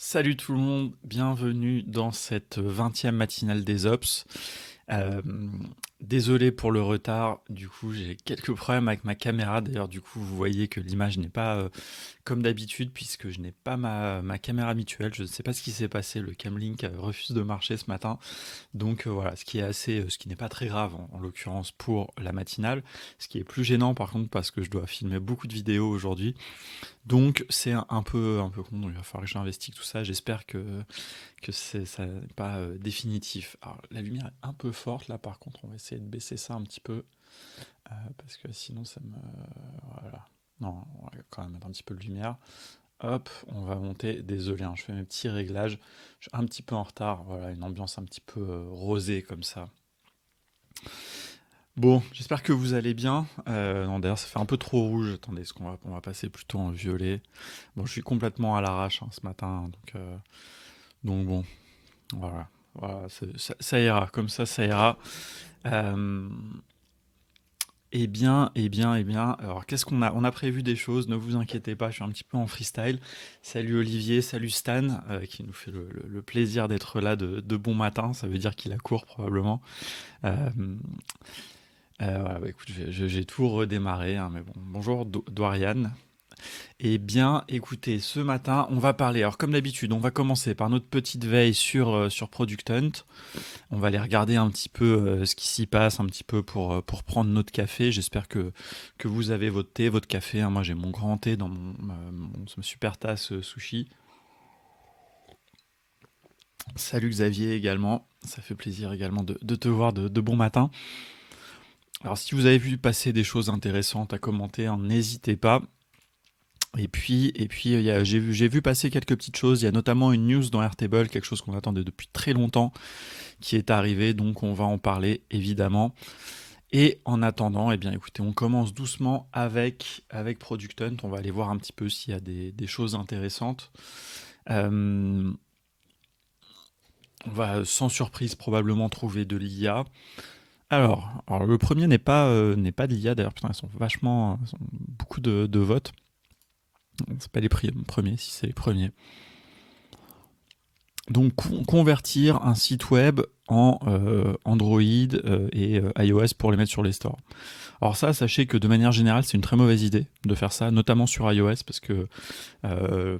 Salut tout le monde, bienvenue dans cette 20e matinale des Ops. Euh, Désolé pour le retard, du coup j'ai quelques problèmes avec ma caméra, d'ailleurs du coup vous voyez que l'image n'est pas comme d'habitude puisque je n'ai pas ma caméra habituelle, je ne sais pas ce qui s'est passé, le Camlink refuse de marcher ce matin. Donc voilà, ce qui n'est pas très grave en l'occurrence pour la matinale, ce qui est plus gênant par contre parce que je dois filmer beaucoup de vidéos aujourd'hui, donc c'est un peu con, donc il va falloir que j'investigue tout ça. J'espère que ça n'est pas définitif. Alors la lumière est un peu forte là, par contre, on va essayer de baisser ça un petit peu parce que sinon ça me voilà. Non, on va quand même mettre un petit peu de lumière. Hop, on va monter. Désolé, hein, je fais mes petits réglages. Je suis un petit peu en retard. Voilà, une ambiance un petit peu rosée comme ça. Bon, j'espère que vous allez bien. Non, d'ailleurs, ça fait un peu trop rouge. Attendez, on va passer plutôt en violet. Bon, je suis complètement à l'arrache hein, ce matin, donc bon, voilà. Voilà, ça ira, comme ça ira. Euh, eh bien, alors qu'est-ce qu'on a? On a prévu des choses, ne vous inquiétez pas, je suis un petit peu en freestyle. Salut Olivier, salut Stan, qui nous fait le plaisir d'être là de bon matin, ça veut dire qu'il a cours probablement. Euh, voilà, bah, écoute, j'ai tout redémarré, hein, mais bon. Bonjour Dorian. Eh bien, écoutez, ce matin, on va parler. Alors, comme d'habitude, on va commencer par notre petite veille sur Product Hunt. On va aller regarder un petit peu ce qui s'y passe, un petit peu pour prendre notre café. J'espère que vous avez votre thé, votre café, hein. Moi, j'ai mon grand thé dans mon super tasse sushi. Salut Xavier également. Ça fait plaisir également de te voir de bon matin. Alors, si vous avez vu passer des choses intéressantes à commenter, hein, n'hésitez pas. Et puis j'ai vu passer quelques petites choses. Il y a notamment une news dans Airtable, quelque chose qu'on attendait depuis très longtemps, qui est arrivé. Donc on va en parler évidemment. Et en attendant, eh bien écoutez, on commence doucement avec Product Hunt. On va aller voir un petit peu s'il y a des choses intéressantes. Euh, on va sans surprise probablement trouver de l'IA. Alors le premier n'est pas de l'IA d'ailleurs. Putain, ils sont beaucoup de votes. C'est pas les premiers, si c'est les premiers. Donc convertir un site web en Android et iOS pour les mettre sur les stores. Alors ça, sachez que de manière générale, c'est une très mauvaise idée de faire ça, notamment sur iOS, parce que euh,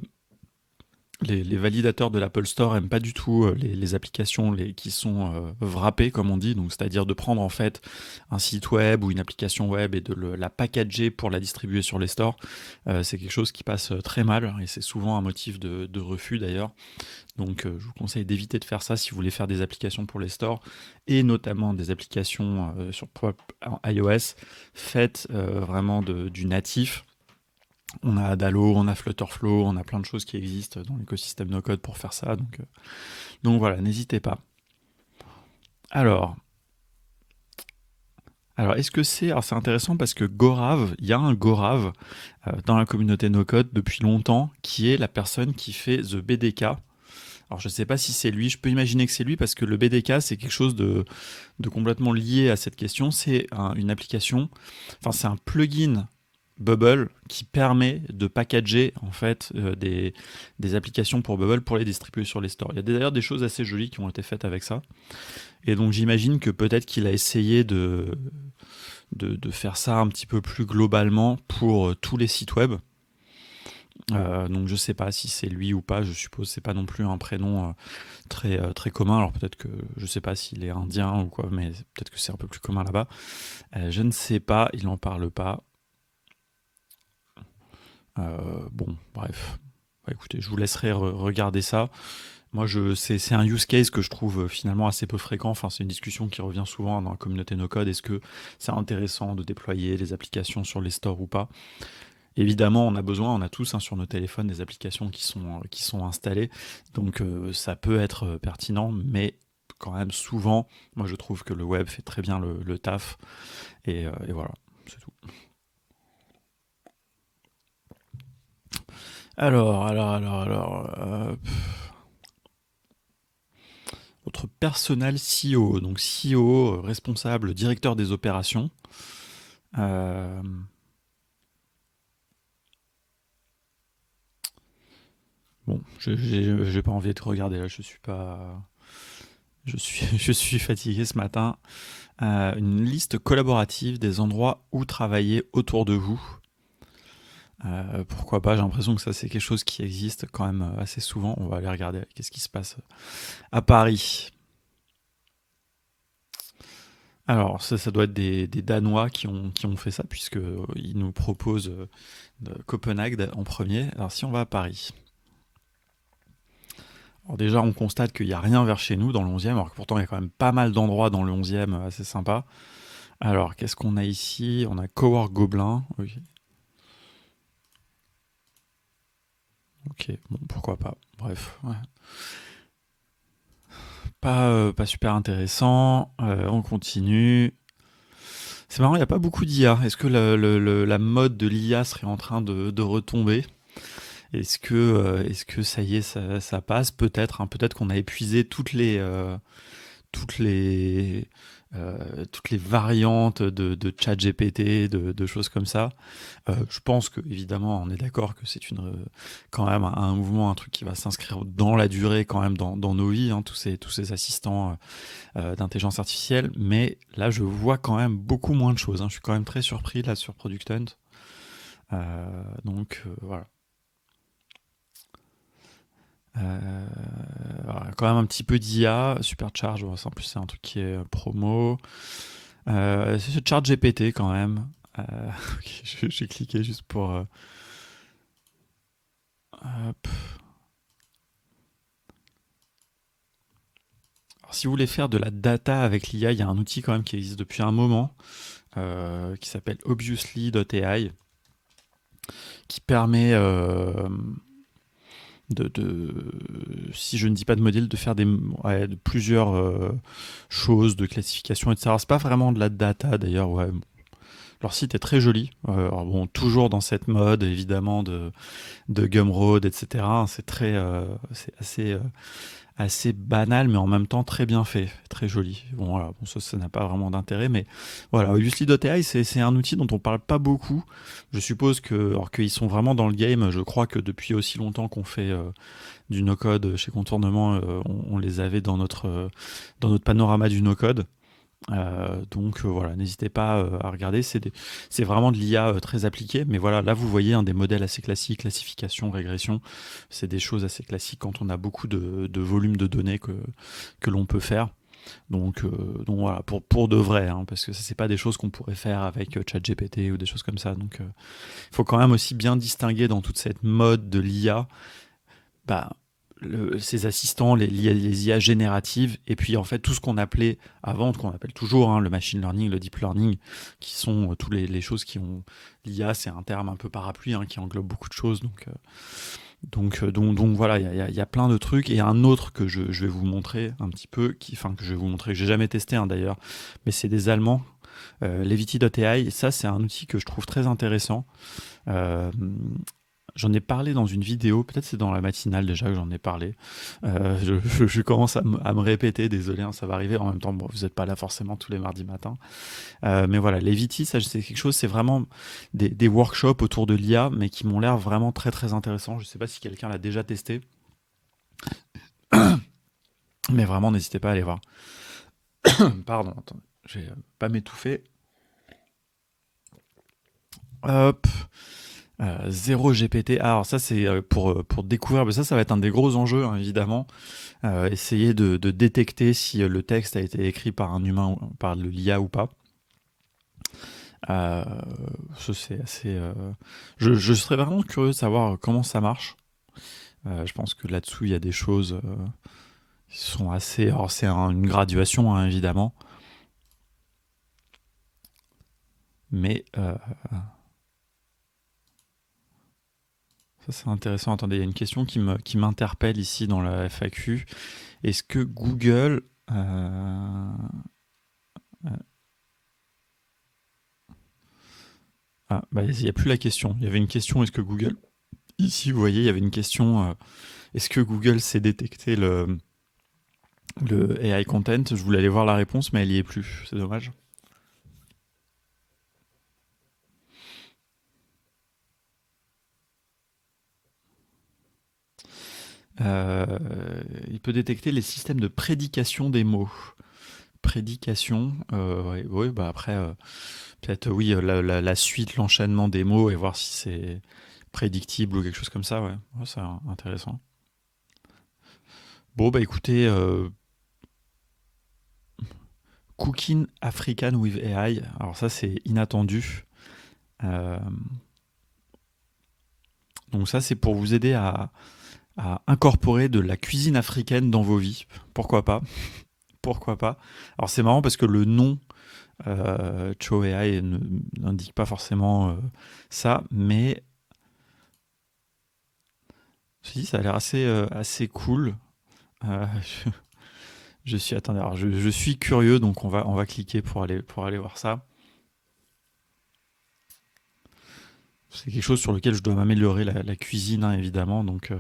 les validateurs de l'Apple Store aiment pas du tout les applications qui sont wrappées, comme on dit, donc c'est-à-dire de prendre en fait un site web ou une application web et de la packager pour la distribuer sur les stores. C'est quelque chose qui passe très mal et c'est souvent un motif de refus d'ailleurs. Donc je vous conseille d'éviter de faire ça si vous voulez faire des applications pour les stores et notamment des applications en iOS faites vraiment du natif. On a Adalo, on a Flutterflow, on a plein de choses qui existent dans l'écosystème no-code pour faire ça. Donc voilà, n'hésitez pas. Alors, alors est-ce que c'est... Alors c'est intéressant parce que Gorav, il y a un Gorav dans la communauté no-code depuis longtemps qui est la personne qui fait The BDK. Alors je ne sais pas si c'est lui, je peux imaginer que c'est lui parce que le BDK c'est quelque chose de complètement lié à cette question. C'est une application, enfin c'est un plugin Bubble qui permet de packager en fait des applications pour Bubble pour les distribuer sur les stores. Il y a d'ailleurs des choses assez jolies qui ont été faites avec ça. Et donc j'imagine que peut-être qu'il a essayé de faire ça un petit peu plus globalement pour tous les sites web. Donc je sais pas si c'est lui ou pas, je suppose que c'est pas non plus un prénom très commun, alors peut-être que je sais pas s'il est indien ou quoi, mais peut-être que c'est un peu plus commun là-bas. Je ne sais pas, il en parle pas. Bon, bref. Bah, écoutez, je vous laisserai regarder ça. Moi, c'est un use case que je trouve finalement assez peu fréquent. Enfin, c'est une discussion qui revient souvent dans la communauté no-code. Est-ce que c'est intéressant de déployer les applications sur les stores ou pas? Évidemment, on a tous hein, sur nos téléphones des applications qui sont installées. Donc, ça peut être pertinent, mais quand même, souvent, moi, je trouve que le web fait très bien le taf. Et voilà, c'est tout. Alors, votre personnel CEO, donc CEO, responsable, directeur des opérations. Euh, Bon, j'ai pas envie de regarder là, je suis fatigué ce matin. Une liste collaborative des endroits où travailler autour de vous. Pourquoi pas, j'ai l'impression que ça c'est quelque chose qui existe quand même assez souvent. On va aller regarder qu'est-ce qui se passe à Paris. Alors ça doit être des Danois qui ont fait ça puisque ils nous proposent de Copenhague en premier. Alors si on va à Paris, alors déjà on constate qu'il n'y a rien vers chez nous dans le 11e, alors que pourtant il y a quand même pas mal d'endroits dans le 11e assez sympa. Alors qu'est-ce qu'on a ici? On a Cowork Gobelin. Ok, ok, bon pourquoi pas. Bref, ouais. Pas super intéressant. On continue. C'est marrant, il n'y a pas beaucoup d'IA. Est-ce que la mode de l'IA serait en train de retomber? Est-ce que ça y est, ça passe? Peut-être, hein, peut-être qu'on a épuisé toutes les, toutes les variantes de ChatGPT, de choses comme ça. Je pense que, évidemment, on est d'accord que c'est quand même un mouvement, un truc qui va s'inscrire dans la durée, quand même, dans nos vies, hein, tous ces assistants d'intelligence artificielle. Mais là, je vois quand même beaucoup moins de choses, hein. Je suis quand même très surpris là sur Product Hunt. Voilà. Voilà, quand même un petit peu d'IA, Supercharge, bon, ça, en plus c'est un truc qui est promo. C'est Charge GPT quand même. Ok, j'ai cliqué juste pour. Hop. Alors, si vous voulez faire de la data avec l'IA, il y a un outil quand même qui existe depuis un moment qui s'appelle Obviously.ai qui permet si je ne dis pas de modèle, de faire de plusieurs choses, de classification, etc. C'est pas vraiment de la data d'ailleurs, ouais. Leur site est très joli. Alors bon, toujours dans cette mode évidemment de Gumroad, etc. C'est assez banal, mais en même temps très bien fait, très joli. Bon voilà, bon ça n'a pas vraiment d'intérêt, mais voilà, Usly.ai c'est un outil dont on parle pas beaucoup. Je suppose alors qu'ils sont vraiment dans le game. Je crois que depuis aussi longtemps qu'on fait du no-code chez Contournement, on les avait dans notre panorama du no-code. Voilà, n'hésitez pas à regarder. C'est vraiment de l'IA très appliquée, mais voilà, là vous voyez des modèles assez classiques, classification, régression. C'est des choses assez classiques quand on a beaucoup de volume de données que l'on peut faire. Donc voilà, pour de vrai, hein, parce que ça c'est pas des choses qu'on pourrait faire avec ChatGPT ou des choses comme ça. Donc il faut quand même aussi bien distinguer dans toute cette mode de l'IA bah, ces assistants, les IA génératives, et puis en fait tout ce qu'on appelait avant, qu'on appelle toujours le machine learning, le deep learning, qui sont toutes les choses qui ont... L'IA, c'est un terme un peu parapluie qui englobe beaucoup de choses. Donc voilà, il y a plein de trucs. Et un autre que je vais vous montrer un petit peu, que je vais vous montrer, que j'ai jamais testé d'ailleurs, mais c'est des Allemands, Levity.ai. Ça, c'est un outil que je trouve très intéressant. Euh, J'en ai parlé dans une vidéo, peut-être c'est dans la matinale déjà que j'en ai parlé. Je commence à me répéter, désolé, ça va arriver. En même temps, bon, vous n'êtes pas là forcément tous les mardis matins. Mais voilà, les VT, ça c'est quelque chose, c'est vraiment des workshops autour de l'IA, mais qui m'ont l'air vraiment très très intéressants. Je ne sais pas si quelqu'un l'a déjà testé, mais vraiment n'hésitez pas à aller voir. Pardon, attends, je vais pas m'étouffer. Hop. 0 GPT. Ah, alors ça c'est pour découvrir, mais ça va être un des gros enjeux évidemment. Essayer de détecter si le texte a été écrit par un humain, par l'IA ou pas. Euh, Ça c'est assez. Je serais vraiment curieux de savoir comment ça marche. Je pense que là-dessous il y a des choses qui sont assez. Alors c'est une graduation évidemment, mais ça c'est intéressant. Attendez, il y a une question qui m'interpelle ici dans la FAQ. Est-ce que Google ah, bah, il n'y a plus la question. Il y avait une question, est-ce que Google... Ici, vous voyez, il y avait une question, est-ce que Google sait détecter le AI content? Je voulais aller voir la réponse, mais elle y est plus. C'est dommage. Euh, il peut détecter les systèmes de prédication des mots. Prédication, ouais, ouais, bah après, peut-être oui, la suite, l'enchaînement des mots et voir si c'est prédictible ou quelque chose comme ça, ouais. Ouais, c'est intéressant. Bon, bah écoutez, Cooking African with AI, alors ça c'est inattendu. Euh, donc ça c'est pour vous aider à incorporer de la cuisine africaine dans vos vies. Pourquoi pas? Pourquoi pas? Alors c'est marrant parce que le nom Cho AI n'indique pas forcément ça, mais si ça a l'air assez cool. Euh, je, je suis attendez, alors je suis curieux donc on va cliquer pour aller voir ça. C'est quelque chose sur lequel je dois m'améliorer la cuisine hein, évidemment donc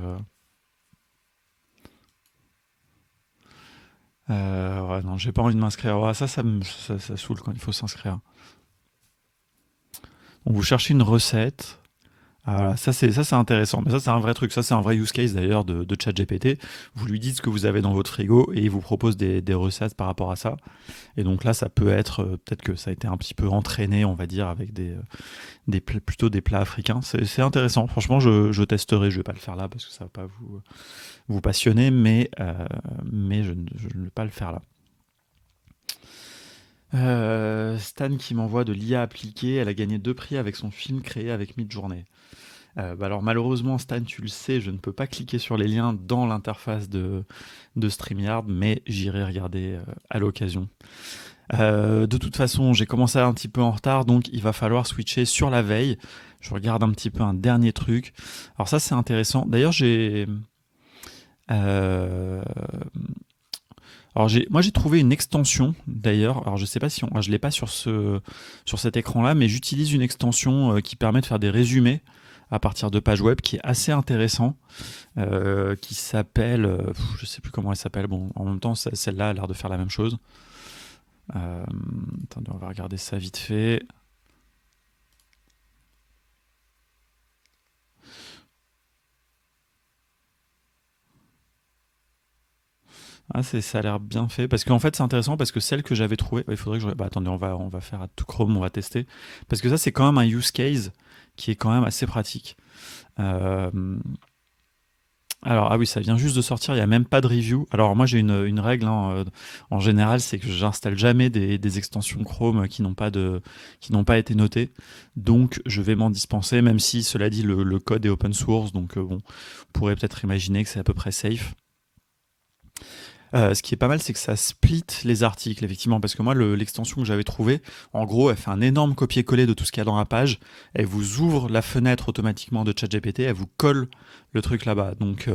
ouais, non j'ai pas envie de m'inscrire. Ouais, ça saoule quand il faut s'inscrire. Donc vous cherchez une recette. Ah, voilà, ça c'est intéressant. Mais ça c'est un vrai truc. Ça c'est un vrai use case d'ailleurs de ChatGPT. Vous lui dites ce que vous avez dans votre frigo et il vous propose des recettes par rapport à ça. Et donc là ça peut être peut-être que ça a été un petit peu entraîné, on va dire, avec plutôt des plats africains. C'est intéressant. Franchement je testerai. Je vais pas le faire là parce que ça va pas vous passionner, mais je ne vais pas le faire là. Stan qui m'envoie de l'IA appliquée. Elle a gagné 2 prix avec son film créé avec Midjourney. Bah alors malheureusement Stan, tu le sais, je ne peux pas cliquer sur les liens dans l'interface de StreamYard, mais j'irai regarder à l'occasion. De toute façon, j'ai commencé un petit peu en retard, donc il va falloir switcher sur la veille. Je regarde un petit peu un dernier truc. Alors ça c'est intéressant. D'ailleurs euh, moi j'ai trouvé une extension d'ailleurs. Alors je sais pas si je l'ai pas sur cet écran là, mais j'utilise une extension qui permet de faire des résumés à partir de pages web qui est assez intéressant, qui s'appelle, je sais plus comment elle s'appelle. Bon, en même temps celle-là a l'air de faire la même chose. Euh, Attendez, on va regarder ça vite fait. Ah, ça a l'air bien fait parce qu'en fait c'est intéressant parce que celle que j'avais trouvée, il faudrait que je, bah attendez, on va faire à tout chrome, on va tester parce que ça c'est quand même un use case qui est quand même assez pratique. Euh, alors ah oui, ça vient juste de sortir, il n'y a même pas de review. Alors moi j'ai une règle hein, en général, c'est que j'installe jamais des extensions Chrome qui n'ont pas été notées. Donc je vais m'en dispenser, même si cela dit le code est open source, donc bon, on pourrait peut-être imaginer que c'est à peu près safe. Ce qui est pas mal, c'est que ça split les articles, effectivement, parce que moi, l'extension que j'avais trouvée, en gros, elle fait un énorme copier-coller de tout ce qu'il y a dans la page, elle vous ouvre la fenêtre automatiquement de ChatGPT, elle vous colle le truc là-bas. Donc,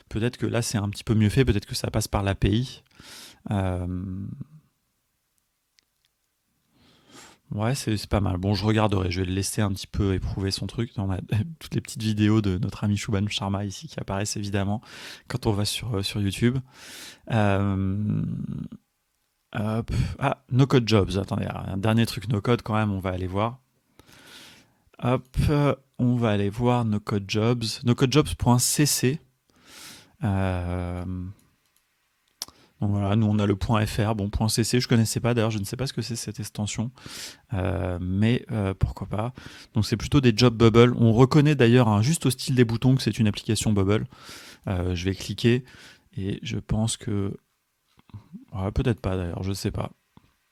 peut-être que là, c'est un petit peu mieux fait, peut-être que ça passe par l'API. Euh, ouais, c'est pas mal. Bon, je regarderai, je vais le laisser un petit peu éprouver son truc. On a toutes les petites vidéos de notre ami Shubham Sharma ici qui apparaissent évidemment quand on va sur YouTube. Euh, Hop. Ah, no code jobs. Attendez, un dernier truc no code quand même, on va aller voir. Hop, on va aller voir no code jobs. Nocodejobs.cc. Euh, donc voilà, nous on a le .fr, bon .cc, je connaissais pas d'ailleurs, je ne sais pas ce que c'est cette extension, mais pourquoi pas. Donc c'est plutôt des job bubble. On reconnaît d'ailleurs juste au style des boutons que c'est une application bubble. Je vais cliquer et je pense que ouais, peut-être pas d'ailleurs, je sais pas.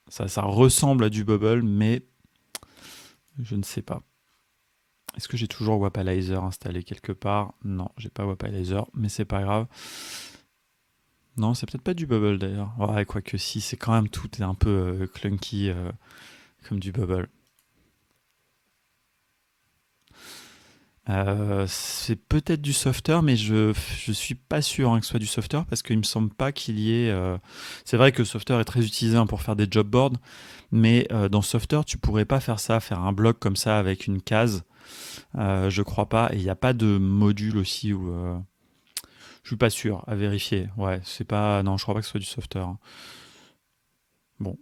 Ça ressemble à du bubble, mais je ne sais pas. Est-ce que j'ai toujours Wapalizer installé quelque part? Non, j'ai pas Wapalizer, mais c'est pas grave. Non, c'est peut-être pas du Bubble d'ailleurs. Ouais, quoique si, c'est quand même tout est un peu clunky comme du Bubble. C'est peut-être du Software, mais je suis pas sûr hein, que ce soit du Software parce qu'il me semble pas qu'il y ait. C'est vrai que Software est très utilisé hein, pour faire des job boards, mais dans Software, tu pourrais pas faire ça, faire un bloc comme ça avec une case. Je crois pas. Et il n'y a pas de module aussi où. Je suis pas sûr, à vérifier. Ouais, c'est pas. Non, je crois pas que ce soit du software, hein. Bon,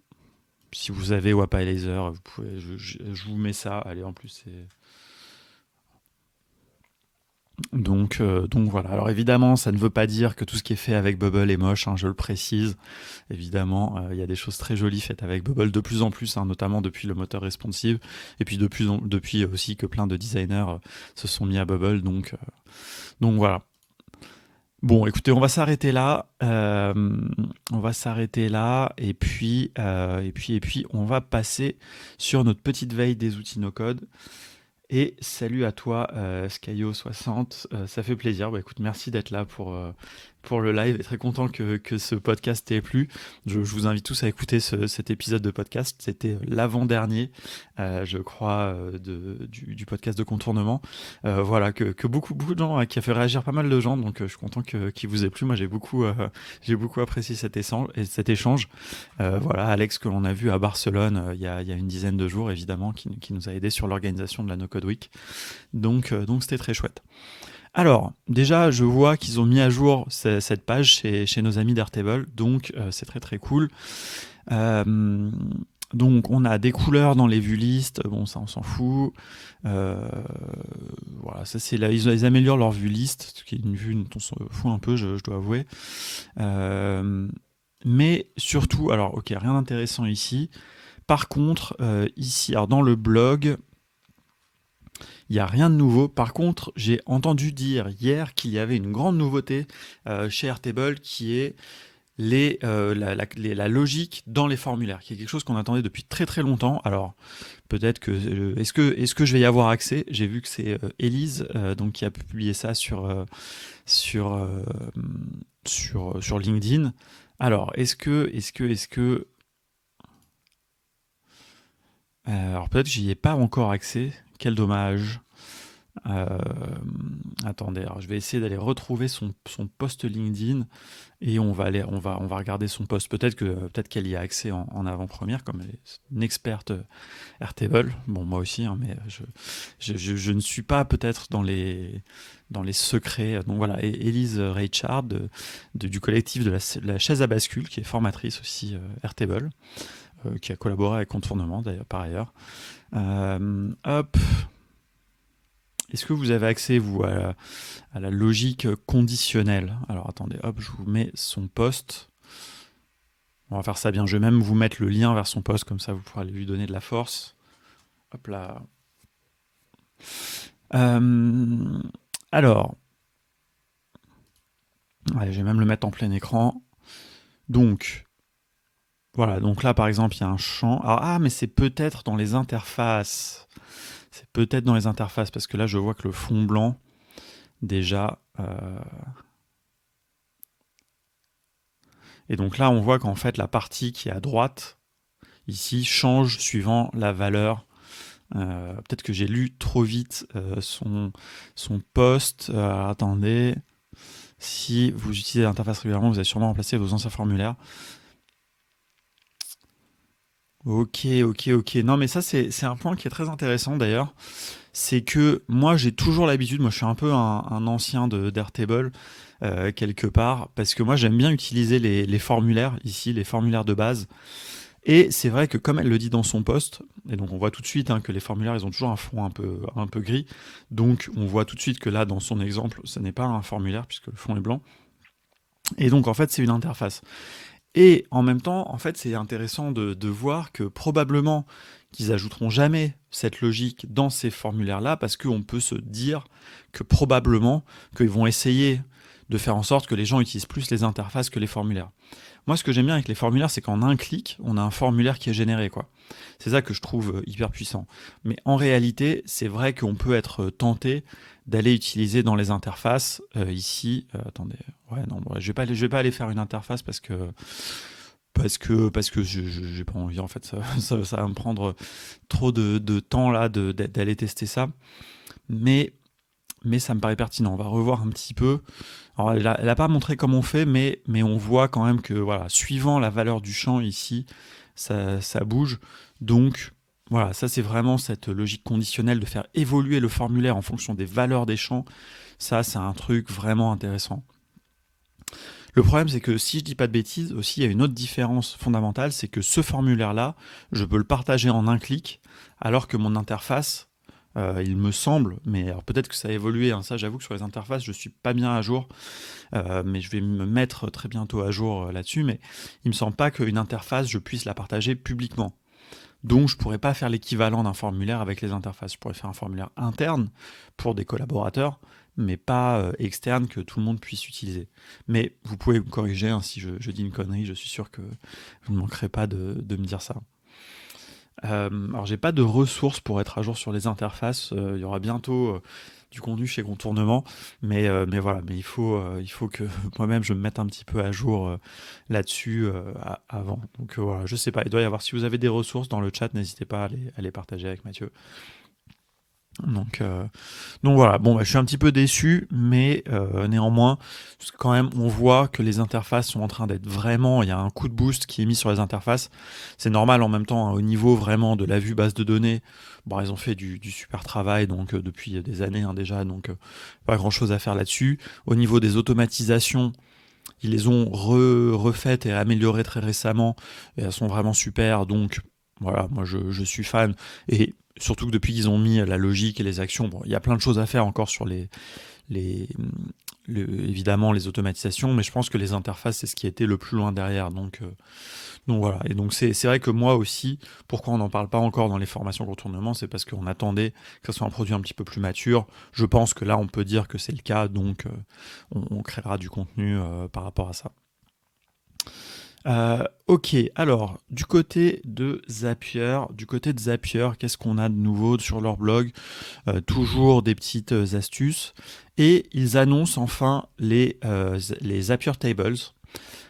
si vous avez Wapalizer, vous pouvez. Je vous mets ça. Allez, en plus, c'est. Donc voilà. Alors évidemment, ça ne veut pas dire que tout ce qui est fait avec Bubble est moche, hein, je le précise. Évidemment, il y a des choses très jolies faites avec Bubble de plus en plus, hein, notamment depuis le moteur responsive, et puis depuis aussi que plein de designers se sont mis à Bubble. Donc voilà. Bon, écoutez, on va s'arrêter là. On va s'arrêter là, et puis, on va passer sur notre petite veille des outils no-code. Et salut à toi, Skyo60, ça fait plaisir. Bah, écoute, merci d'être là pour le live et très content que ce podcast t'ait plu. Je vous invite tous à écouter cet épisode de podcast. C'était l'avant-dernier, je crois, du podcast de contournement. Voilà, que beaucoup de gens, qui a fait réagir pas mal de gens, donc je suis content qu'il vous ait plu. Moi, j'ai beaucoup apprécié cet échange. Voilà, Alex, que l'on a vu à Barcelone il y a une dizaine de jours, évidemment, qui nous a aidé sur l'organisation de la No Code Week. Donc c'était très chouette. Alors, déjà, je vois qu'ils ont mis à jour cette page chez nos amis d'Airtable, donc c'est très très cool. Donc on a des couleurs dans les vues listes, bon ça on s'en fout. Voilà, ça c'est là, ils améliorent leur vue liste, ce qui est une vue dont on se fout un peu, je dois avouer. Mais surtout, alors ok, rien d'intéressant ici. Par contre, ici, alors dans le blog, il n'y a rien de nouveau. Par contre, j'ai entendu dire hier qu'il y avait une grande nouveauté chez Airtable qui est la logique dans les formulaires, qui est quelque chose qu'on attendait depuis très très longtemps. Alors, peut-être que... est-ce que je vais y avoir accès? J'ai vu que c'est Elise donc, qui a publié ça sur, sur LinkedIn. Alors, est-ce que... alors peut-être que j'y ai pas encore accès. Quel dommage. Attendez, alors je vais essayer d'aller retrouver son post LinkedIn et on va regarder son post. Peut-être qu'elle y a accès en avant-première, comme elle est une experte Airtable. Bon, moi aussi, hein, mais je ne suis pas peut-être dans les secrets. Donc voilà, Élise Reichard du collectif de la chaise à bascule, qui est formatrice aussi Airtable, qui a collaboré avec Contournement d'ailleurs par ailleurs. Hop. Est-ce que vous avez accès, vous, à la logique conditionnelle? Alors attendez, hop, je vous mets son post. On va faire ça bien. Je vais même vous mettre le lien vers son post, comme ça vous pourrez lui donner de la force. Hop là. Alors, allez, je vais même le mettre en plein écran. Donc, voilà. Donc là, par exemple, il y a un champ. Alors, mais c'est peut-être dans les interfaces. C'est peut-être dans les interfaces, parce que là, je vois que le fond blanc, déjà... Et donc là, on voit qu'en fait, la partie qui est à droite, ici, change suivant la valeur. Peut-être que j'ai lu trop vite son post. Attendez. Si vous utilisez l'interface régulièrement, vous avez sûrement remplacé vos anciens formulaires. Ok. Non, mais ça, c'est un point qui est très intéressant d'ailleurs. C'est que moi, j'ai toujours l'habitude, moi je suis un peu un ancien d'Airtable, quelque part, parce que moi j'aime bien utiliser les formulaires, ici, les formulaires de base. Et c'est vrai que comme elle le dit dans son post, et donc on voit tout de suite que les formulaires, ils ont toujours un fond un peu gris, donc on voit tout de suite que là, dans son exemple, ce n'est pas un formulaire, puisque le fond est blanc. Et donc en fait, c'est une interface. Et en même temps, en fait, c'est intéressant de voir que probablement qu'ils ajouteront jamais cette logique dans ces formulaires-là, parce qu'on peut se dire que probablement qu'ils vont essayer de faire en sorte que les gens utilisent plus les interfaces que les formulaires. Moi, ce que j'aime bien avec les formulaires, c'est qu'en un clic, on a un formulaire qui est généré, quoi. C'est ça que je trouve hyper puissant. Mais en réalité, c'est vrai qu'on peut être tenté d'aller utiliser dans les interfaces, ici, attendez, ouais, non, je vais pas aller faire une interface parce que j'ai pas envie, en fait, ça va me prendre trop de temps là d'aller tester ça. Mais ça me paraît pertinent. On va revoir un petit peu. Alors, elle a pas montré comment on fait, mais on voit quand même que, voilà, suivant la valeur du champ ici, ça bouge. Donc, voilà, ça c'est vraiment cette logique conditionnelle de faire évoluer le formulaire en fonction des valeurs des champs. Ça, c'est un truc vraiment intéressant. Le problème, c'est que si je dis pas de bêtises, aussi, il y a une autre différence fondamentale, c'est que ce formulaire-là, je peux le partager en un clic, alors que mon interface, il me semble, mais alors peut-être que ça a évolué, hein, ça j'avoue que sur les interfaces je suis pas bien à jour, mais je vais me mettre très bientôt à jour là-dessus, mais il me semble pas qu'une interface je puisse la partager publiquement. Donc je pourrais pas faire l'équivalent d'un formulaire avec les interfaces. Je pourrais faire un formulaire interne pour des collaborateurs, mais pas externe que tout le monde puisse utiliser. Mais vous pouvez me corriger hein, si je dis une connerie, je suis sûr que vous ne manquerez pas de me dire ça. Alors j'ai pas de ressources pour être à jour sur les interfaces. Il y aura bientôt du contenu chez Contournement, mais voilà, mais il faut que moi-même je me mette un petit peu à jour là-dessus avant. Donc voilà, je sais pas. Il doit y avoir. Si vous avez des ressources dans le chat, n'hésitez pas à les partager avec Mathieu. Donc, euh, donc voilà, bon, bah, je suis un petit peu déçu, mais néanmoins, quand même, on voit que les interfaces sont en train d'être vraiment, il y a un coup de boost qui est mis sur les interfaces. C'est normal en même temps, hein, au niveau vraiment de la vue base de données, bon, ils ont fait du super travail donc depuis des années hein, déjà, donc pas grand-chose à faire là-dessus. Au niveau des automatisations, ils les ont refaites et améliorées très récemment, et elles sont vraiment super, donc voilà, moi je suis fan. Et surtout que depuis qu'ils ont mis la logique et les actions, bon, il y a plein de choses à faire encore sur les, évidemment les automatisations, mais je pense que les interfaces, c'est ce qui était le plus loin derrière. Donc voilà, et donc c'est vrai que moi aussi, pourquoi on n'en parle pas encore dans les formations contournement, c'est parce qu'on attendait que ce soit un produit un petit peu plus mature. Je pense que là, on peut dire que c'est le cas, donc on créera du contenu par rapport à ça. Ok, alors du côté de Zapier, qu'est-ce qu'on a de nouveau sur leur blog? Toujours des petites astuces. Et ils annoncent enfin les Zapier Tables.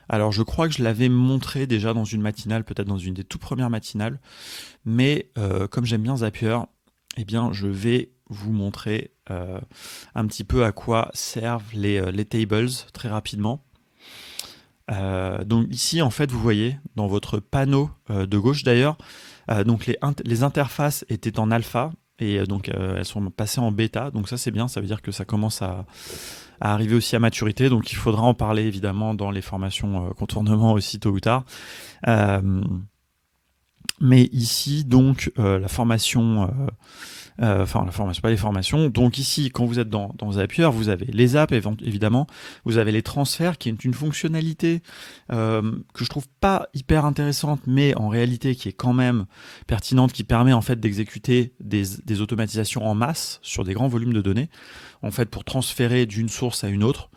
Alors je crois que je l'avais montré déjà dans une matinale, peut-être dans une des toutes premières matinales, mais comme j'aime bien Zapier, eh bien je vais vous montrer un petit peu à quoi servent les tables très rapidement. Donc ici, en fait, vous voyez dans votre panneau de gauche d'ailleurs, donc les interfaces étaient en alpha et donc elles sont passées en bêta. Donc ça c'est bien, ça veut dire que ça commence à arriver aussi à maturité. Donc il faudra en parler évidemment dans les formations contournement aussi tôt ou tard. Euh, mais ici donc la formation enfin la formation, pas les formations. Donc ici, quand vous êtes dans Zapier, vous avez les apps évidemment, vous avez les transferts qui est une fonctionnalité que je trouve pas hyper intéressante, mais en réalité qui est quand même pertinente, qui permet en fait d'exécuter des automatisations en masse sur des grands volumes de données, en fait pour transférer d'une source à une autre.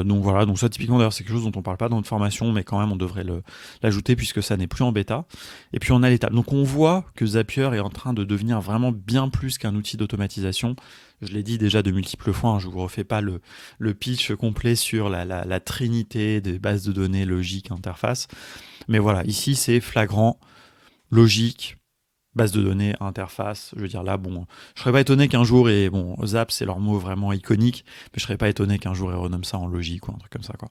Donc voilà, donc ça typiquement d'ailleurs c'est quelque chose dont on parle pas dans notre formation, mais quand même on devrait l'ajouter puisque ça n'est plus en bêta. Et puis on a l'étape. Donc on voit que Zapier est en train de devenir vraiment bien plus qu'un outil d'automatisation. Je l'ai dit déjà de multiples fois, hein, je vous refais pas le pitch complet sur la trinité des bases de données, logique, interface. Mais voilà, ici c'est flagrant, logique, base de données, interface. Je veux dire là, bon, je serais pas étonné qu'un jour, et bon, Zap c'est leur mot vraiment iconique, mais je serais pas étonné qu'un jour ils renomment ça en logique ou un truc comme ça, quoi.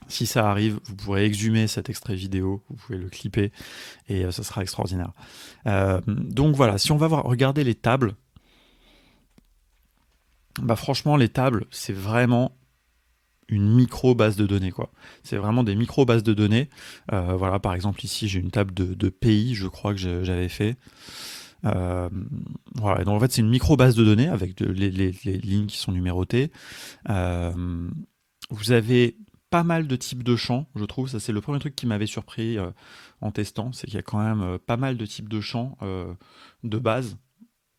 Si ça arrive, vous pourrez exhumer cet extrait vidéo, vous pouvez le clipper et ça sera extraordinaire. Donc voilà, si on va regarder les tables, bah franchement les tables c'est vraiment une micro base de données quoi. C'est vraiment des micro bases de données. Voilà, par exemple ici j'ai une table de pays, je crois que j'avais fait. Voilà, donc en fait c'est une micro base de données avec les lignes qui sont numérotées. Vous avez pas mal de types de champs, je trouve. Ça c'est le premier truc qui m'avait surpris en testant, c'est qu'il y a quand même pas mal de types de champs de base.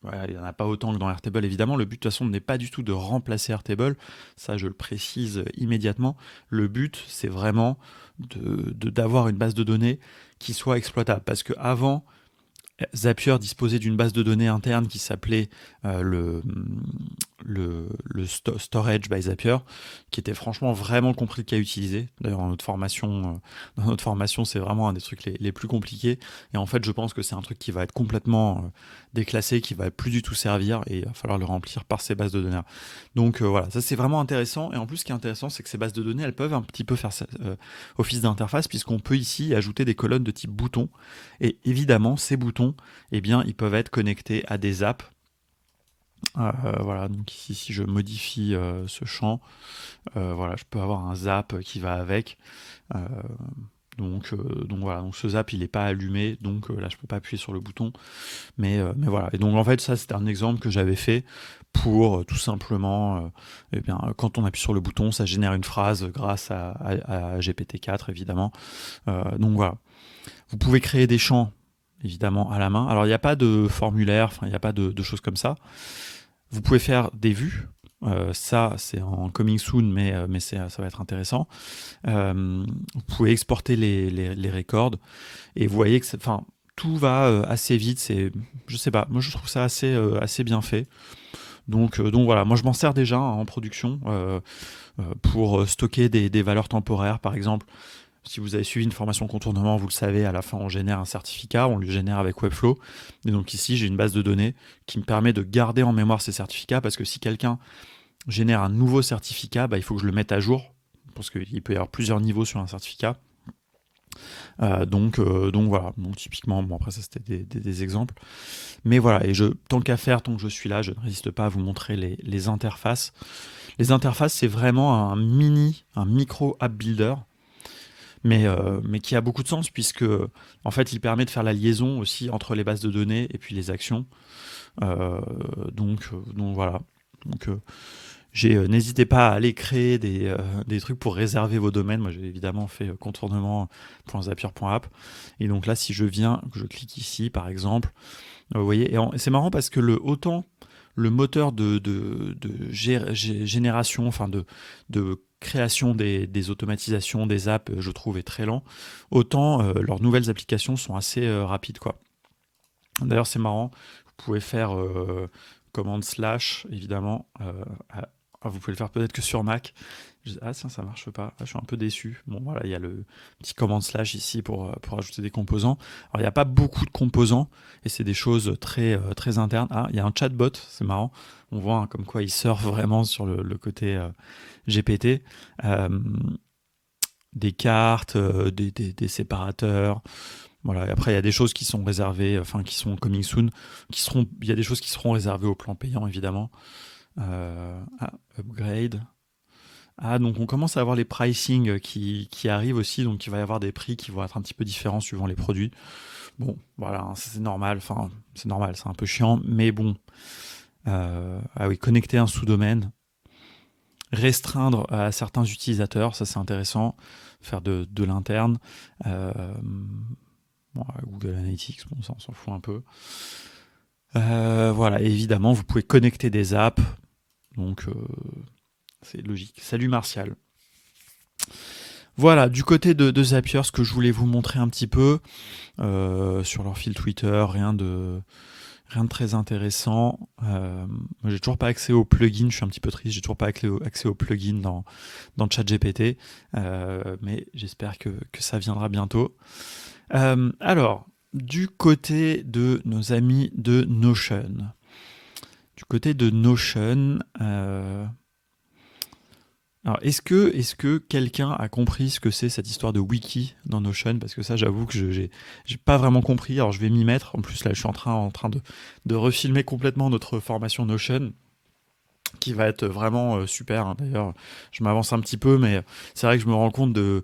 Ouais, il n'y en a pas autant que dans Airtable, évidemment. Le but, de toute façon, n'est pas du tout de remplacer Airtable. Ça, je le précise immédiatement. Le but, c'est vraiment d'avoir une base de données qui soit exploitable. Parce qu'avant, Zapier disposait d'une base de données interne qui s'appelait Storage by Zapier, qui était franchement vraiment compliqué à utiliser. D'ailleurs, dans notre formation, c'est vraiment un des trucs les plus compliqués. Et en fait, je pense que c'est un truc qui va être complètement déclassé, qui va plus du tout servir, et il va falloir le remplir par ces bases de données. Donc voilà, ça c'est vraiment intéressant. Et en plus, ce qui est intéressant, c'est que ces bases de données, elles peuvent un petit peu faire office d'interface, puisqu'on peut ici ajouter des colonnes de type bouton. Et évidemment, ces boutons, eh bien, ils peuvent être connectés à des apps. Voilà, donc ici, si je modifie ce champ, voilà, je peux avoir un zap qui va avec. Euh, Donc voilà, donc ce zap il n'est pas allumé, donc là je peux pas appuyer sur le bouton, mais voilà. Et donc en fait ça c'était un exemple que j'avais fait pour tout simplement, eh bien, quand on appuie sur le bouton, ça génère une phrase grâce à GPT-4 évidemment. Donc voilà, vous pouvez créer des champs évidemment à la main. Alors il n'y a pas de formulaire, enfin il n'y a pas de choses comme ça. Vous pouvez faire des vues. Ça, c'est en coming soon, mais ça va être intéressant. Vous pouvez exporter les records et vous voyez que enfin, tout va assez vite. Je sais pas, moi je trouve ça assez bien fait. Donc voilà, moi je m'en sers déjà en production pour stocker des valeurs temporaires, par exemple. Si vous avez suivi une formation contournement, vous le savez, à la fin on génère un certificat, on le génère avec Webflow. Et donc ici j'ai une base de données qui me permet de garder en mémoire ces certificats parce que si quelqu'un génère un nouveau certificat, bah, il faut que je le mette à jour parce qu'il peut y avoir plusieurs niveaux sur un certificat. Donc voilà, donc typiquement, bon après ça c'était des exemples. Mais voilà, et tant qu'à faire, tant que je suis là, je ne résiste pas à vous montrer les interfaces. Les interfaces, c'est vraiment un micro app builder mais qui a beaucoup de sens puisque en fait il permet de faire la liaison aussi entre les bases de données et puis les actions. Donc voilà. Donc n'hésitez pas à aller créer des trucs pour réserver vos domaines. Moi j'ai évidemment fait contournement.zapier.app et donc là si je viens, que je clique ici par exemple, vous voyez, et c'est marrant parce que autant le moteur de génération, enfin de création des automatisations, des apps, je trouve, est très lent, autant leurs nouvelles applications sont assez rapides, quoi. D'ailleurs, c'est marrant, vous pouvez faire commande slash, évidemment. Vous pouvez le faire peut-être que sur Mac. Ah tiens, ça marche pas. Je suis un peu déçu. Bon voilà, il y a le petit commande slash ici pour ajouter des composants. Alors il n'y a pas beaucoup de composants et c'est des choses très internes. Ah, il y a un chatbot, c'est marrant. On voit comme quoi il surfe vraiment sur le côté GPT. Euh, des cartes, des séparateurs. Voilà. Et après, il y a des choses qui sont réservées, enfin qui sont coming soon, il y a des choses qui seront réservées au plan payant évidemment. Upgrade. Ah, donc on commence à avoir les pricing qui arrivent aussi, donc il va y avoir des prix qui vont être un petit peu différents suivant les produits. Bon, voilà, c'est normal, enfin, c'est normal, c'est un peu chiant, mais bon. Ah oui, connecter un sous-domaine, restreindre à certains utilisateurs, ça c'est intéressant, faire de l'interne. Bon, Google Analytics, bon, ça on s'en fout un peu. Voilà, et évidemment, vous pouvez connecter des apps, donc c'est logique. Salut Martial. Voilà, du côté de Zapier, ce que je voulais vous montrer un petit peu sur leur fil Twitter, rien de très intéressant. Moi, j'ai toujours pas accès aux plugins, je suis un petit peu triste, j'ai toujours pas accès aux plugins dans ChatGPT, mais j'espère que ça viendra bientôt. Alors, du côté de nos amis de Notion. Du côté de Notion, alors est-ce que quelqu'un a compris ce que c'est cette histoire de wiki dans Notion? Parce que ça, j'avoue que j'ai pas vraiment compris. Alors je vais m'y mettre. En plus là, je suis en train de refilmer complètement notre formation Notion, qui va être vraiment super, hein. D'ailleurs, je m'avance un petit peu, mais c'est vrai que je me rends compte de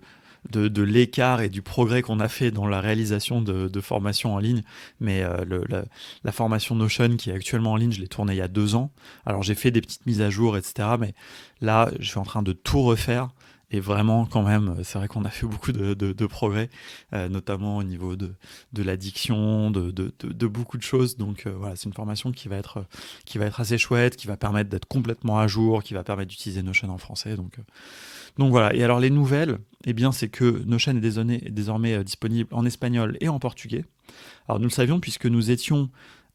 l'écart et du progrès qu'on a fait dans la réalisation de formations en ligne. Mais la formation Notion qui est actuellement en ligne, je l'ai tournée il y a 2 ans. Alors j'ai fait des petites mises à jour, etc. Mais là, je suis en train de tout refaire. Et vraiment, quand même, c'est vrai qu'on a fait beaucoup de progrès, notamment au niveau de l'addiction, de beaucoup de choses. Donc voilà, c'est une formation qui va être assez chouette, qui va permettre d'être complètement à jour, qui va permettre d'utiliser Notion en français. Donc voilà, et alors les nouvelles, eh bien c'est que Notion est désormais disponible en espagnol et en portugais. Alors nous le savions puisque nous étions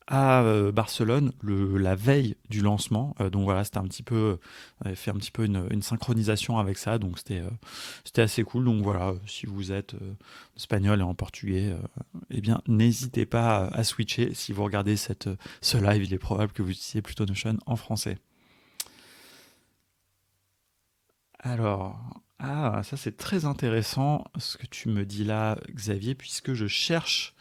à Barcelone la veille du lancement, donc voilà, c'était on avait fait un petit peu une synchronisation avec ça, donc c'était assez cool. Donc voilà, si vous êtes en espagnol et en portugais, eh bien n'hésitez pas à switcher. Si vous regardez ce live, il est probable que vous utilisiez plutôt Notion en français. Alors, ça c'est très intéressant ce que tu me dis là, Xavier, puisque je cherche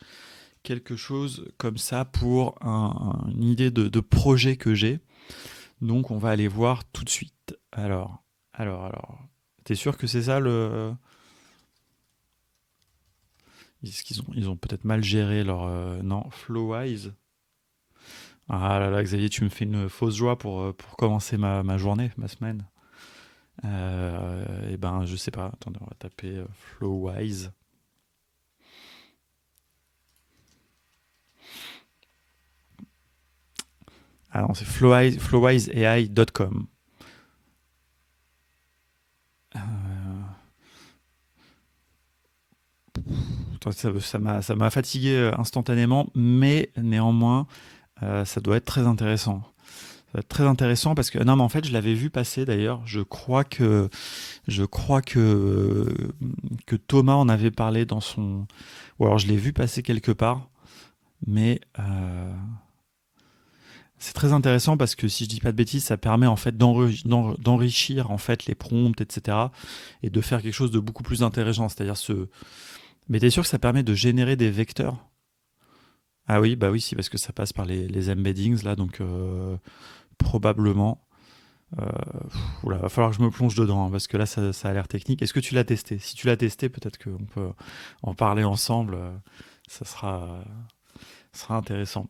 quelque chose comme ça pour une idée de projet que j'ai. Donc on va aller voir tout de suite. Alors. T'es sûr que c'est ça le... Ils ont peut-être mal géré leur... non, Flowise. Ah là là, Xavier, tu me fais une fausse joie pour commencer ma journée, ma semaine. Et ben, je sais pas. Attendez, on va taper Flowise. Ah non, c'est flowiseai.com. Euh, ça m'a fatigué instantanément, mais néanmoins, ça doit être très intéressant. Ça va être très intéressant parce que non, mais en fait, je l'avais vu passer d'ailleurs. Je crois que Thomas en avait parlé dans son, ou alors je l'ai vu passer quelque part. Mais c'est très intéressant parce que si je dis pas de bêtises, ça permet en fait d'enrichir en fait les prompts, etc. et de faire quelque chose de beaucoup plus intéressant. C'est-à-dire Mais t'es sûr que ça permet de générer des vecteurs? Ah oui, bah oui, si, parce que ça passe par les embeddings là, donc probablement. Euh, Oula, va falloir que je me plonge dedans hein, parce que là, ça a l'air technique. Est-ce que tu l'as testé? Si tu l'as testé, peut-être qu'on peut en parler ensemble. Ça sera intéressant.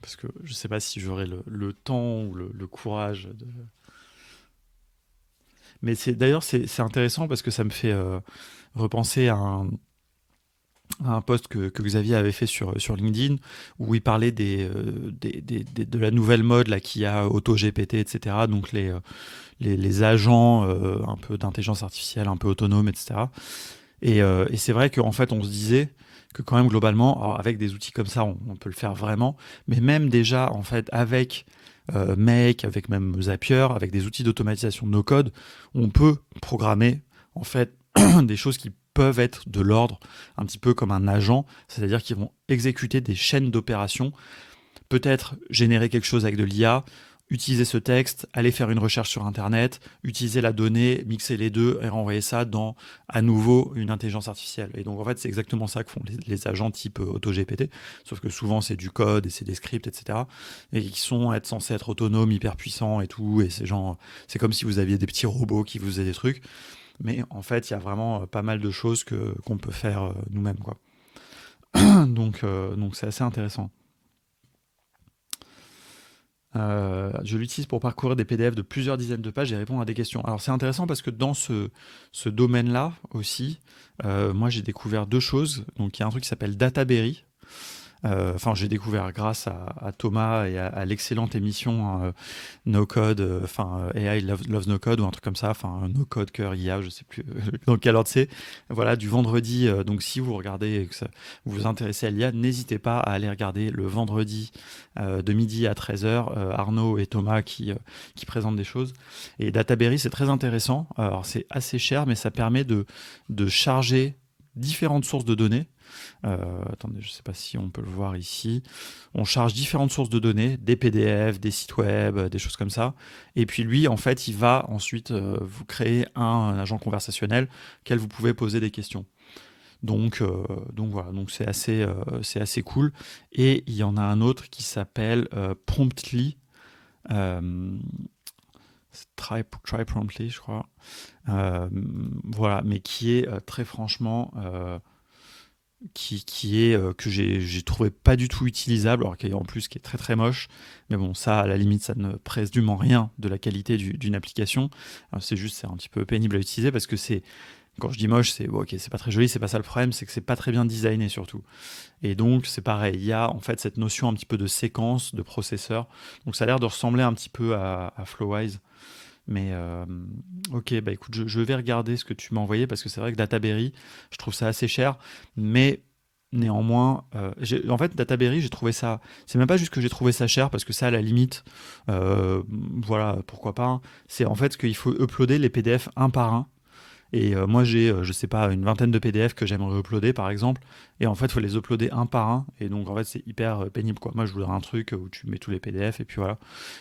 Parce que je sais pas si j'aurai le temps ou le courage de... Mais d'ailleurs c'est intéressant parce que ça me fait repenser à un post que Xavier avait fait sur LinkedIn où il parlait de la nouvelle mode là qui a AutoGPT, etc. Donc les agents un peu d'intelligence artificielle, un peu autonomes, etc. Et c'est vrai qu'en fait, on se disait que quand même globalement, alors avec des outils comme ça, on peut le faire vraiment, mais même déjà en fait avec Make, avec même Zapier, avec des outils d'automatisation de nos codes, on peut programmer en fait des choses qui peuvent être de l'ordre un petit peu comme un agent, c'est-à-dire qu'ils vont exécuter des chaînes d'opérations, peut-être générer quelque chose avec de l'IA, utiliser ce texte, aller faire une recherche sur Internet, utiliser la donnée, mixer les deux et renvoyer ça dans, à nouveau, une intelligence artificielle. Et donc, en fait, c'est exactement ça que font les agents type AutoGPT, sauf que souvent, c'est du code et c'est des scripts, etc. Et qui sont censés être autonomes, hyper puissants et tout. Et c'est comme si vous aviez des petits robots qui vous faisaient des trucs. Mais en fait, il y a vraiment pas mal de choses qu'on peut faire nous-mêmes, quoi. Donc c'est assez intéressant. Je l'utilise pour parcourir des PDF de plusieurs dizaines de pages et répondre à des questions. Alors c'est intéressant parce que dans ce domaine-là aussi, moi j'ai découvert deux choses. Donc il y a un truc qui s'appelle Databerry. Enfin, j'ai découvert grâce à Thomas et à l'excellente émission No Code, AI Loves No Code ou un truc comme ça, enfin No Code Cœur IA, je sais plus dans quel ordre c'est. Voilà, du vendredi. Donc si vous regardez et que vous vous intéressez à l'IA, n'hésitez pas à aller regarder le vendredi de midi à 13h, Arnaud et Thomas qui présentent des choses. Et Databerry, c'est très intéressant. Alors c'est assez cher, mais ça permet de charger différentes sources de données. Attendez, je ne sais pas si on peut le voir ici. On charge différentes sources de données, des PDF, des sites web, des choses comme ça. Et puis lui, en fait, il va ensuite vous créer un agent conversationnel auquel vous pouvez poser des questions. Donc voilà, donc c'est assez cool. Et il y en a un autre qui s'appelle Promptly. Euh, Try Promptly, je crois. Voilà, mais qui est très franchement qui est que j'ai trouvé pas du tout utilisable, alors en plus qui est très très moche. Mais bon, ça à la limite, ça ne présume en rien de la qualité d'une application. C'est un petit peu pénible à utiliser parce que quand je dis moche, c'est bon, ok, c'est pas très joli, c'est pas ça le problème, c'est que c'est pas très bien designé surtout. Et donc c'est pareil, il y a en fait cette notion un petit peu de séquence, de processeur. Donc ça a l'air de ressembler un petit peu à Flowise. Mais ok, bah écoute, je vais regarder ce que tu m'as envoyé parce que c'est vrai que Databerry, je trouve ça assez cher, mais néanmoins, en fait, Databerry, j'ai trouvé ça. C'est même pas juste que j'ai trouvé ça cher parce que ça, à la limite, euh, voilà, pourquoi pas, hein. C'est en fait qu'il faut uploader les PDF un par un. Et moi, j'ai, je sais pas, une vingtaine de PDF que j'aimerais uploader, par exemple. Et en fait, il faut les uploader un par un. Et donc, en fait, c'est hyper pénible, quoi. Moi, je voudrais un truc où tu mets tous les PDF et puis voilà.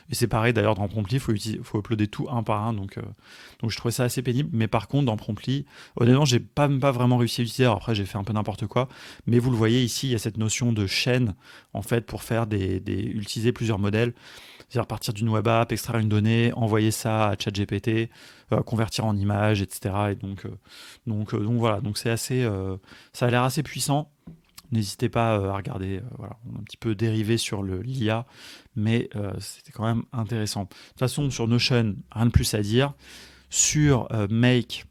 Et c'est pareil, d'ailleurs, dans Promptly, faut uploader tout un par un. Donc je trouvais ça assez pénible. Mais par contre, dans Promptly, honnêtement, j'ai pas vraiment réussi à l'utiliser. Alors après, j'ai fait un peu n'importe quoi. Mais vous le voyez ici, il y a cette notion de chaîne, en fait, pour faire utiliser plusieurs modèles. C'est-à-dire partir d'une web app, extraire une donnée, envoyer ça à ChatGPT, convertir en images, etc. Et donc voilà, donc c'est assez, ça a l'air assez puissant. N'hésitez pas à regarder, voilà, on a un petit peu dérivé sur l'IA, mais c'était quand même intéressant. De toute façon, sur Notion, rien de plus à dire. Sur Make,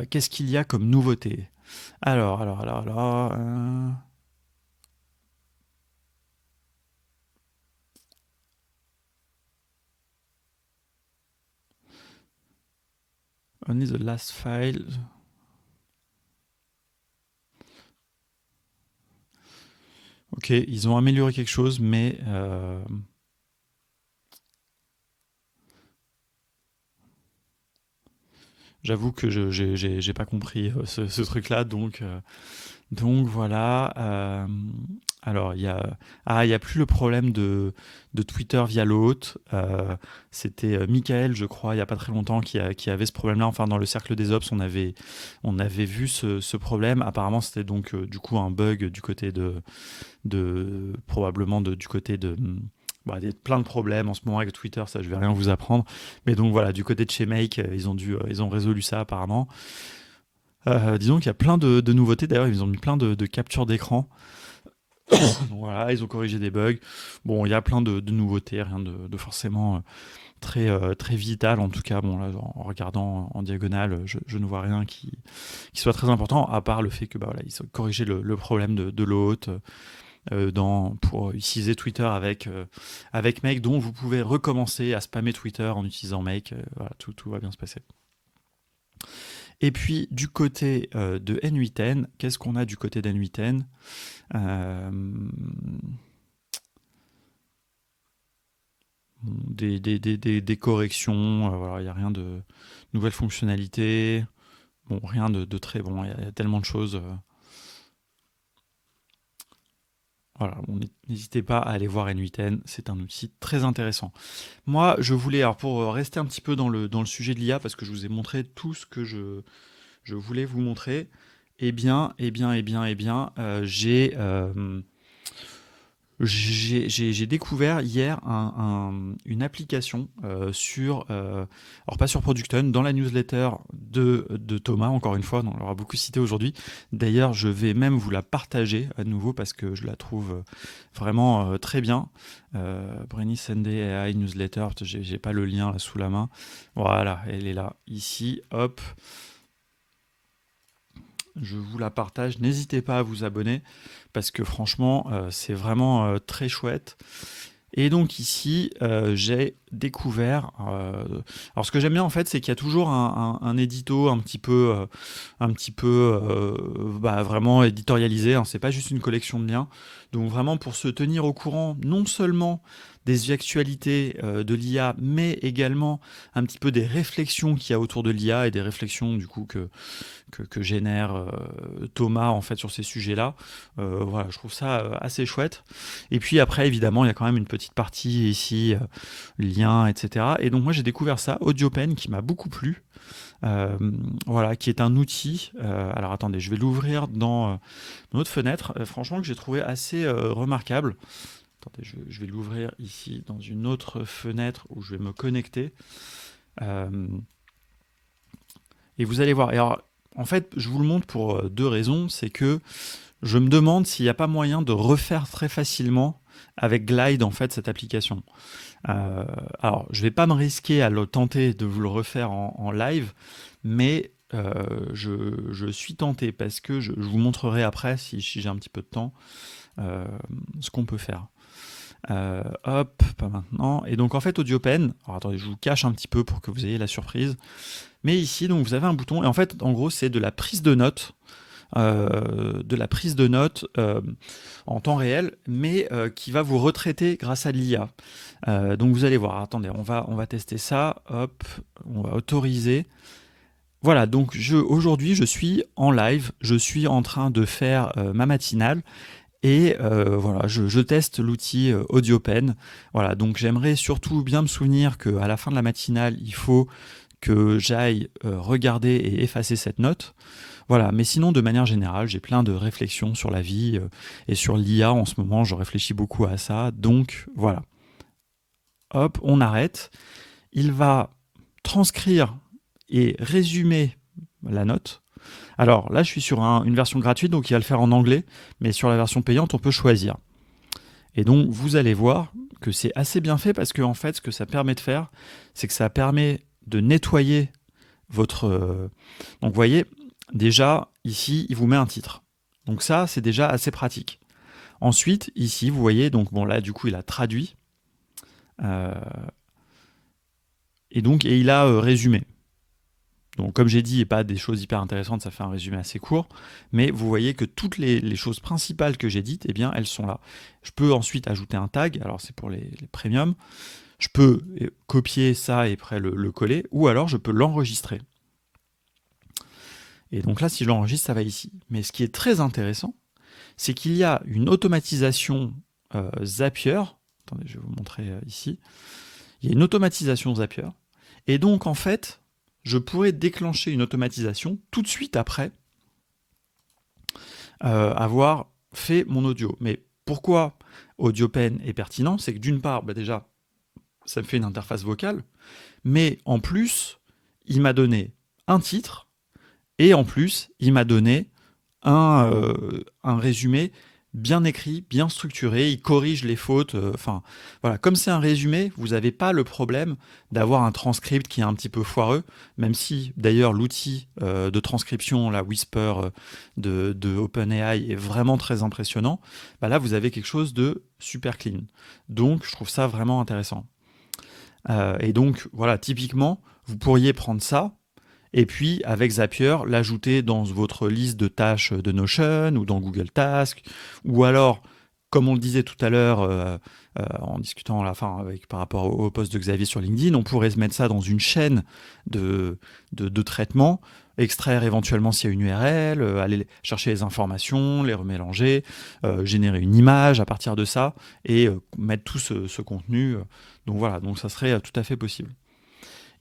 qu'est-ce qu'il y a comme nouveauté? Alors. Only the last file. Ok, ils ont amélioré quelque chose, mais j'avoue que j'ai pas compris ce truc-là, donc voilà. Alors, il y a plus le problème de Twitter via l'hôte. C'était Michael, je crois, il y a pas très longtemps, qui avait ce problème-là. Enfin, dans le cercle des ops, on avait vu ce problème. Apparemment, c'était donc du coup un bug du côté probablement du côté de. Bah, il y a plein de problèmes en ce moment avec Twitter, ça je vais rien vous apprendre. Mais donc voilà, du côté de chez Make, ils ont résolu ça apparemment. Disons qu'il y a plein de nouveautés. D'ailleurs, ils ont mis plein de captures d'écran. Donc voilà, ils ont corrigé des bugs. Bon, il y a plein de nouveautés, rien de forcément très vital. En tout cas, bon, là, en regardant en diagonale, je ne vois rien qui soit très important, à part le fait que bah, voilà, ils ont corrigé le problème de l'hôte pour utiliser Twitter avec Make, dont vous pouvez recommencer à spammer Twitter en utilisant Make. Voilà, tout va bien se passer. Et puis du côté de N8N, qu'est-ce qu'on a du côté d'N8N? Des corrections, voilà, il n'y a rien de nouvelles fonctionnalités, bon, rien de très bon, il y a tellement de choses. Voilà, bon, n'hésitez pas à aller voir N8N, c'est un outil très intéressant. Moi, je voulais, alors pour rester un petit peu dans le sujet de l'IA, parce que je vous ai montré tout ce que je voulais vous montrer, j'ai découvert hier une application alors pas sur Producton, dans la newsletter de Thomas, encore une fois, on l'aura beaucoup cité aujourd'hui. D'ailleurs, je vais même vous la partager à nouveau parce que je la trouve vraiment très bien. Brainy Sunday AI Newsletter, j'ai pas le lien là sous la main. Voilà, elle est là, ici, hop. Je vous la partage. N'hésitez pas à vous abonner parce que franchement, c'est vraiment très chouette. Et donc ici, j'ai découvert. Alors ce que j'aime bien en fait, c'est qu'il y a toujours un édito bah, vraiment éditorialisé. Hein, c'est pas juste une collection de liens. Donc vraiment pour se tenir au courant, non seulement des actualités de l'IA, mais également un petit peu des réflexions qu'il y a autour de l'IA et des réflexions du coup que génère Thomas en fait sur ces sujets-là. Voilà, je trouve ça assez chouette. Et puis après, évidemment, il y a quand même une petite partie ici, liens, etc. Et donc moi, j'ai découvert ça, AudioPen, qui m'a beaucoup plu. Voilà, qui est un outil. Alors attendez, je vais l'ouvrir dans notre fenêtre. Franchement, que j'ai trouvé assez remarquable. Attendez, je vais l'ouvrir ici dans une autre fenêtre où je vais me connecter. Et vous allez voir. Et alors, en fait, je vous le montre pour deux raisons. C'est que je me demande s'il n'y a pas moyen de refaire très facilement avec Glide en fait cette application. Alors, je ne vais pas me risquer à le tenter de vous le refaire en live, mais je suis tenté parce que je vous montrerai après, si j'ai un petit peu de temps, ce qu'on peut faire. Hop, pas maintenant. Et donc en fait, AudioPen, alors attendez, je vous cache un petit peu pour que vous ayez la surprise. Mais ici, donc vous avez un bouton, et en fait, en gros, c'est de la prise de notes. En temps réel, mais qui va vous retraiter grâce à l'IA. Donc vous allez voir, attendez, on va tester ça, hop, on va autoriser. Voilà, donc aujourd'hui je suis en live, je suis en train de faire ma matinale, et voilà, je teste l'outil AudioPen. Voilà, donc j'aimerais surtout bien me souvenir qu'à la fin de la matinale, il faut que j'aille regarder et effacer cette note. Voilà, mais sinon, de manière générale, j'ai plein de réflexions sur la vie et sur l'IA en ce moment. Je réfléchis beaucoup à ça. Donc, voilà. Hop, on arrête. Il va transcrire et résumer la note. Alors là, je suis sur une version gratuite, donc il va le faire en anglais, mais sur la version payante, on peut choisir. Et donc, vous allez voir que c'est assez bien fait parce que, en fait, ce que ça permet de faire, c'est que ça permet de nettoyer votre... Donc, vous voyez, déjà, ici, il vous met un titre. Donc ça, c'est déjà assez pratique. Ensuite, ici, vous voyez, donc bon, là, du coup, il a traduit. Et il a résumé. Donc, comme j'ai dit, pas des choses hyper intéressantes, ça fait un résumé assez court, mais vous voyez que toutes les choses principales que j'ai dites, eh bien, elles sont là. Je peux ensuite ajouter un tag, alors c'est pour les premiums, je peux copier ça et après le coller, ou alors je peux l'enregistrer. Et donc là, si je l'enregistre, ça va ici. Mais ce qui est très intéressant, c'est qu'il y a une automatisation Zapier. Attendez, je vais vous montrer ici. Il y a une automatisation Zapier. Et donc, en fait, je pourrais déclencher une automatisation tout de suite après avoir fait mon audio. Mais pourquoi AudioPen est pertinent? C'est que d'une part, déjà, ça me fait une interface vocale, mais en plus, il m'a donné un titre, et en plus, il m'a donné un résumé bien écrit, bien structuré, il corrige les fautes. Voilà, comme c'est un résumé, vous n'avez pas le problème d'avoir un transcript qui est un petit peu foireux, même si d'ailleurs l'outil de transcription, la Whisper de OpenAI est vraiment très impressionnant. Là, vous avez quelque chose de super clean. Donc, je trouve ça vraiment intéressant. Et donc, voilà, typiquement, vous pourriez prendre ça, et puis, avec Zapier, l'ajouter dans votre liste de tâches de Notion ou dans Google Tasks, ou alors, comme on le disait tout à l'heure en discutant à la fin par rapport au post de Xavier sur LinkedIn, on pourrait se mettre ça dans une chaîne de traitement, extraire éventuellement s'il y a une URL, aller chercher les informations, les remélanger, générer une image à partir de ça, et mettre tout ce contenu. Donc voilà, donc ça serait tout à fait possible.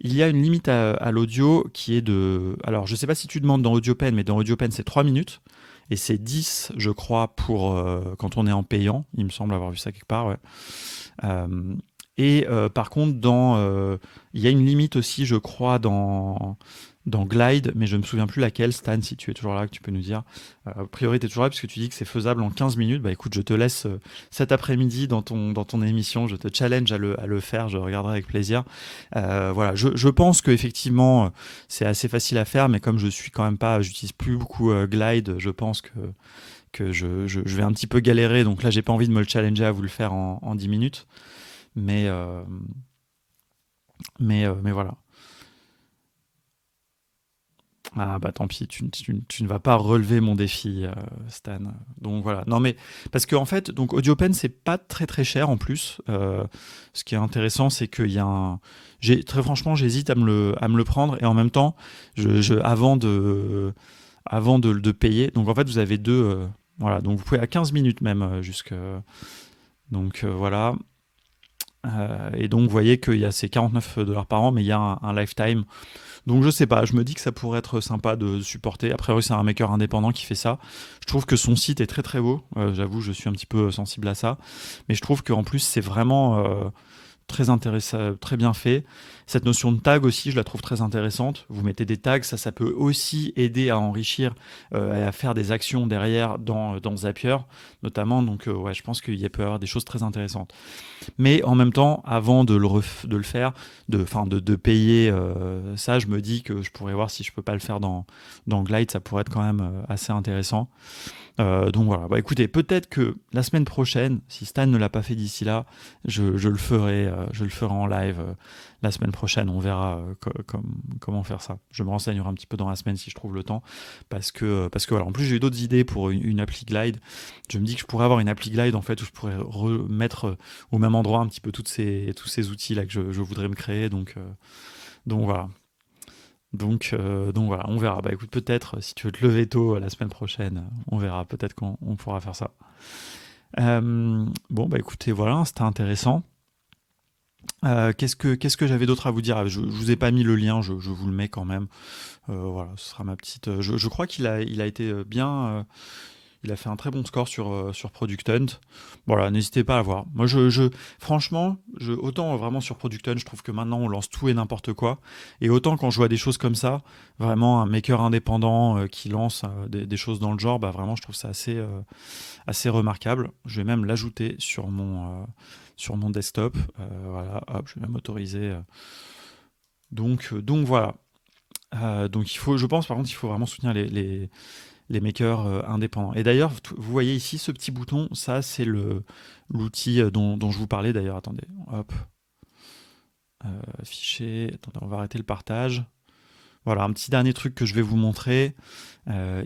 Il y a une limite à l'audio qui est de... Alors, je ne sais pas si tu demandes dans AudioPen, mais dans AudioPen, c'est 3 minutes. Et c'est 10, je crois, pour quand on est en payant. Il me semble avoir vu ça quelque part, ouais. Par contre, il y a une limite aussi, je crois, dans Glide, mais je ne me souviens plus laquelle. Stan, si tu es toujours là, que tu peux nous dire. A priori, tu es toujours là, puisque tu dis que c'est faisable en 15 minutes. Écoute, je te laisse cet après-midi dans ton émission. Je te challenge à le faire. Je regarderai avec plaisir. Voilà, je pense qu'effectivement, c'est assez facile à faire, mais comme j'utilise plus beaucoup Glide, je pense que je vais un petit peu galérer. Donc là, j'ai pas envie de me le challenger à vous le faire en 10 minutes. Mais voilà. Ah tant pis, tu ne vas pas relever mon défi, Stan. Donc voilà. Non mais parce qu'en fait, donc AudioPen c'est pas très très cher en plus. Ce qui est intéressant, c'est qu'il y a très franchement, j'hésite à me le prendre et en même temps, avant de payer. Donc en fait, vous avez deux. Voilà. Donc vous pouvez à 15 minutes même jusque. Donc voilà. Et donc vous voyez qu'il y a ces 49$ par an, mais il y a un lifetime. Donc je sais pas, je me dis que ça pourrait être sympa de supporter. A priori, c'est un maker indépendant qui fait ça. Je trouve que son site est très très beau. J'avoue, je suis un petit peu sensible à ça. Mais je trouve qu'en plus, c'est vraiment très intéressant, très bien fait. Cette notion de tag aussi, je la trouve très intéressante. Vous mettez des tags, ça peut aussi aider à enrichir et à faire des actions derrière dans Zapier, notamment. Donc ouais, je pense qu'il peut y avoir des choses très intéressantes. Mais en même temps, avant de le faire, de payer ça, je me dis que je pourrais voir si je peux pas le faire dans Glide, ça pourrait être quand même assez intéressant. Donc voilà, écoutez, peut-être que la semaine prochaine, si Stan ne l'a pas fait d'ici là, je le ferai en live la semaine prochaine. On verra comment faire ça. Je me renseignerai un petit peu dans la semaine si je trouve le temps, parce que voilà. En plus, j'ai eu d'autres idées pour une appli Glide. Je me dis que je pourrais avoir une appli Glide en fait où je pourrais remettre au même endroit un petit peu tous ces outils là que je voudrais me créer. Donc voilà. Donc voilà, on verra. Écoute, peut-être, si tu veux te lever tôt la semaine prochaine, on verra. Peut-être qu'on pourra faire ça. Écoutez, voilà, c'était intéressant. Qu'est-ce que j'avais d'autre à vous dire? Je vous ai pas mis le lien, je vous le mets quand même. Voilà, ce sera ma petite... Je crois qu'il a été bien... Il a fait un très bon score sur Product Hunt. Voilà, n'hésitez pas à voir. Moi, franchement, autant vraiment sur Product Hunt, je trouve que maintenant on lance tout et n'importe quoi. Et autant quand je vois des choses comme ça, vraiment un maker indépendant qui lance des choses dans le genre, bah vraiment, je trouve ça assez remarquable. Je vais même l'ajouter sur mon desktop. Voilà, hop, je vais même autoriser. Donc voilà. Donc je pense par contre, il faut vraiment soutenir les makers indépendants. Et d'ailleurs, vous voyez ici ce petit bouton, ça c'est l'outil dont je vous parlais d'ailleurs. Attendez, hop, fichier, attendez, on va arrêter le partage. Voilà, un petit dernier truc que je vais vous montrer.